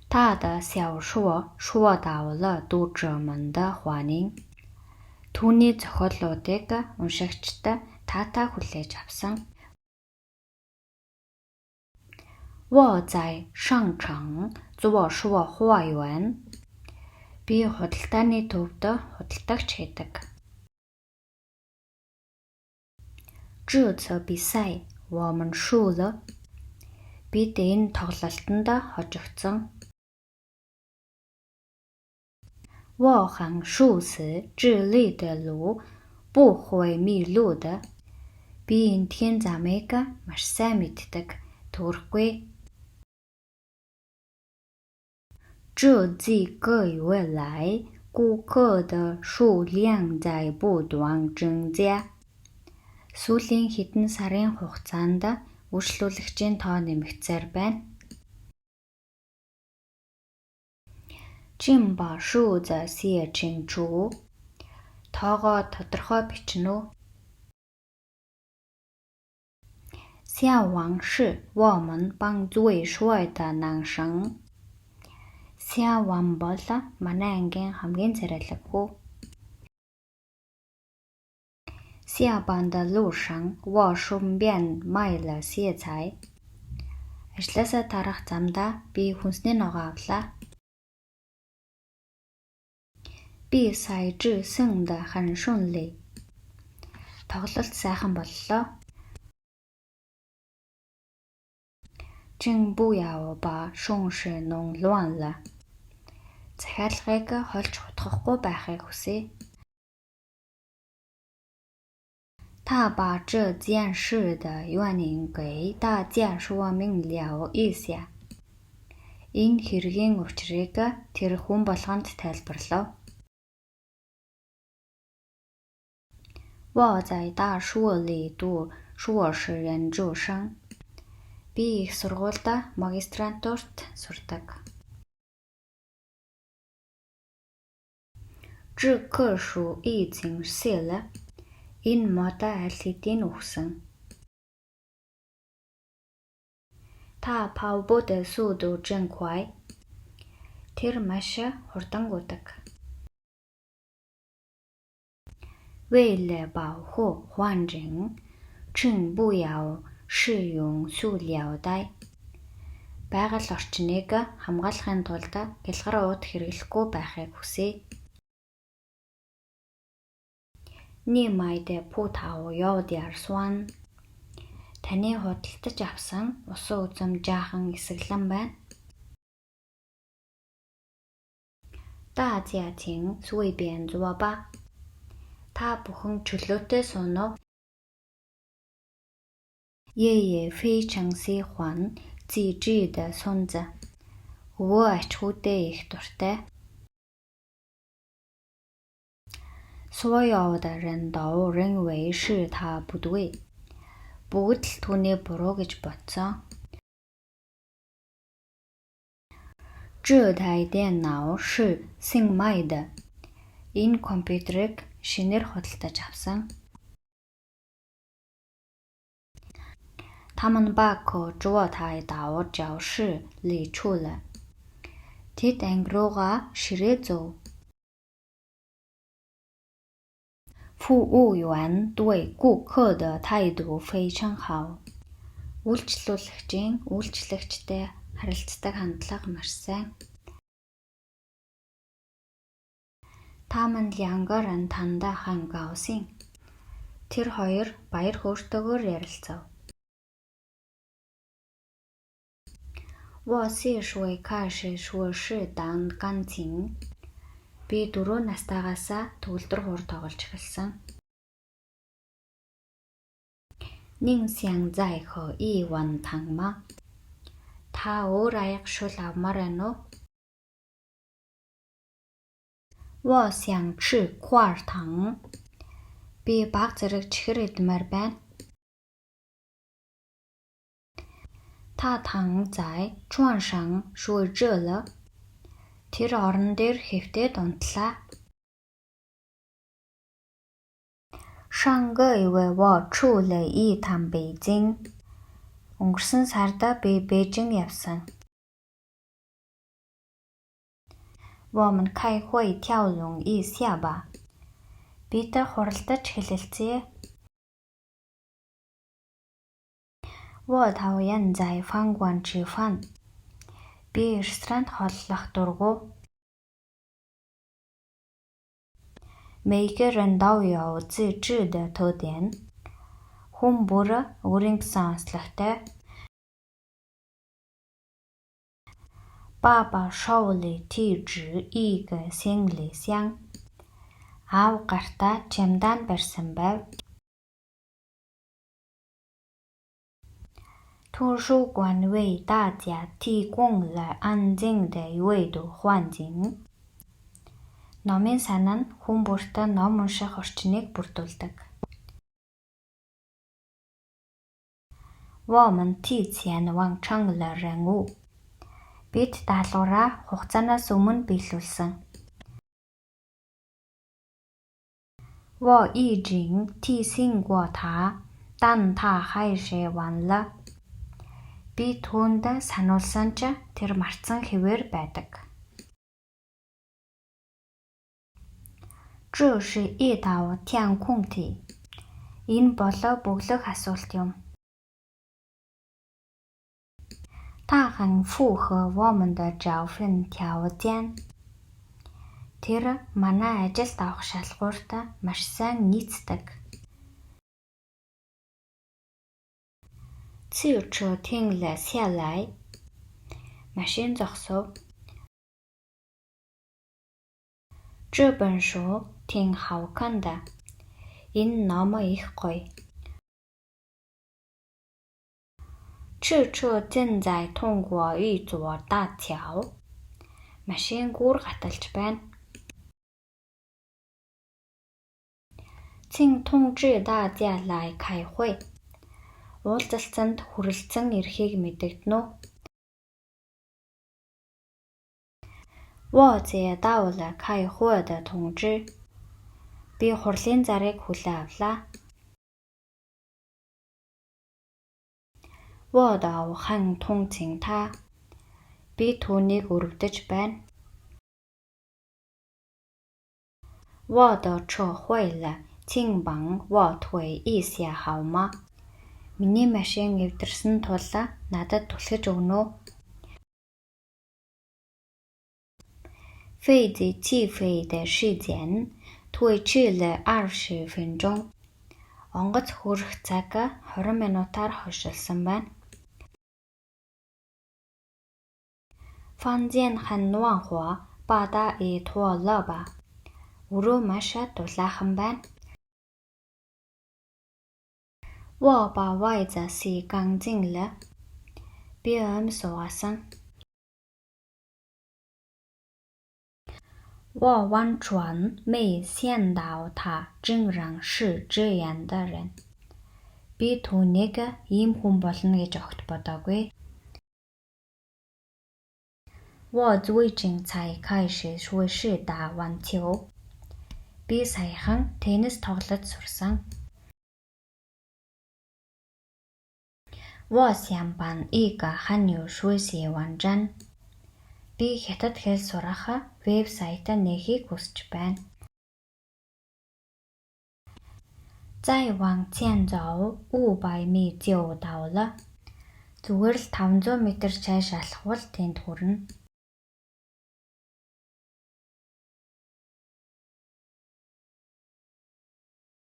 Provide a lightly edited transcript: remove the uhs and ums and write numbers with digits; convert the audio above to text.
他的小说说到了读者们的欢迎. түүний зохиолуудыг уншигчид таатай хүлээж авсан. 我在商场做说话员. Би худалдааны төвд худалдагч хийдэг. 这次比赛我们输了. Бид энэ тоглолтод хожигдсон. 我很熟悉这里的路, 不会迷路的. Би энэ тхэн замыг маш сайн мэддэг, төрөхгүй. 这几个月来, 顾客的数量在不断增加. Сүүлийн хэдэн сарын хугацаанд үйлчлүүлэгчийн тоо нэмэгдсээр байна. 请把数字写清楚. Тоогоо тодорхой бичнэ үү? 夏王是我们班最帅的男生. 夏王бол манай ангийн хамгийн царайлagгүй. 下班的路上我顺便买了些菜. Ажлаасаа тарах замдаа би хүнсний ногоо авлаа. 比赛制胜得很顺利. тоглолт сайхан боллоо. 请不要把声势弄乱了. Захиалгыг хольж хутгахгүй байхыг хүсье. 他把这件事的原因给大家说明了一下. Энэ хэргийн учрыг тэр хүн болгонд тайлбарлав. 我在大学里读硕士研究生. Би их сургуульд магистрантурт сурдаг. 这棵树已经谢了. Энэ мод аль хэдийн үхсэн. 他跑步的速度真快. Тэр маш хурдан гүйдэг. 为了保护环境, 请不要使用塑料袋. Байгаль орчныг хамгаалахын тулд хялгар ууд хэрэглэхгүй байхыг хүсье. 你买的葡萄有点酸. Таны худалдаж авсан усан үзэм жаахан эсэглэн байна. 大家请随便坐吧. Та бүхэн чөлөөтэй сууно. 爷爷非常喜欢机智的孙子. Өвөө ач хүйтэй их дуртай. 所有的人都认为是他不对. Бүгд л түүний буруу гэж бодсон. 这台电脑是新买的. Энэ компьютерыг шинээр худалдаж авсан. 他们把课桌抬到教室里去了. Тэд анги руугаа ширээ зөв. 服务员对顾客的态度非常好. Үйлчлүүлэгчийн үйлчлэгчтэй харилцдаг хандлага маш сайн. 他们两个人谈得很高兴. Тэр хоёр баяр хөөртэйгээр ярилцав. 我4岁开始学识弹钢琴. Би 4 настайгаас төгөлдөр хуур тоглож эхэлсэн. 您现在可以玩糖吗? Та өөр аяг шүл авмаар байна уу? 我想吃块糖. Би баг зэрэг чихэр идмээр байна. 他躺在床上睡着了. Тэр орон дээр хэвтээд унтлаа. 上个月我去了一趟北京. Өнгөрсөн сард би Бээжин явсан. 我们开会讨论一下吧. Бид хуралдаж хэлэлцээ. 我讨厌在饭馆吃饭. Би ресторанд хооллох дургүй. 每个人都有自治的特点. Хүн бүр өөрийн гэсэн онцлогтой. 爸爸手里提着一个行李箱. Аав гартаа чемодан барьсан байв. 图书馆为大家提供了安静的阅读环境. Номын сан нь хүн бүртээ ном унших орчныг бүрдүүлдэг. 我们提前完成了任务. Бид даалгавраа хугацаанаас өмнө биелүүлсэн. 我已经提醒过他，但他还是忘了. Би түүнд сануулсан ч тэр мартсан хэвээр байдаг. 这是一道填空题. Энэ бол бөглөх асуулт юм. 他很符合我们的招聘条件. Тэр манай ажилд авах шалгуурт маш сайн нийцдэг. 汽车停了下来. Машин зогсов. 这本书挺好看的. Энэ ном их гоё. 汽车正在通过一座大桥. Машин гүр гаталж байна. 请通知大家来开会. Уулзалтанд хүрэлцэн ирэхийг мэдэгдэнэ үү? 我接到了开会的通知. Би хурлын зарыг хүлээн авлаа. 我都很同情他. Би түүнийг өрөвдөж байна. 我的车坏了, 请帮我推一下好吗? Миний машин эвдэрсэн тул надад түлхэж өгнө үү? 飞机起飞的时间推迟了20分钟. Онгоц хүрэх цаг 20 минутаар хойшилсан байна. 房间很暖和, бада и脱了吧? Өрөө маш дулаахан байна. 我把袜子洗干净了. Би өмсөсөн. 我完全没想到他竟然是这样的人. Би түүнийг ийм хүн болно гэж огт бодоогүй. 我最近才开始学习打网球. Би саяхан теннис тоглож сурсан. 我想办一个汉语学习网站. Би хятад хэл сурах вебсайт нэхийг хүсэж байна. 再往前走500米就到了. Зүгээр л 500 м цааш алхвал тэнд хүрнэ.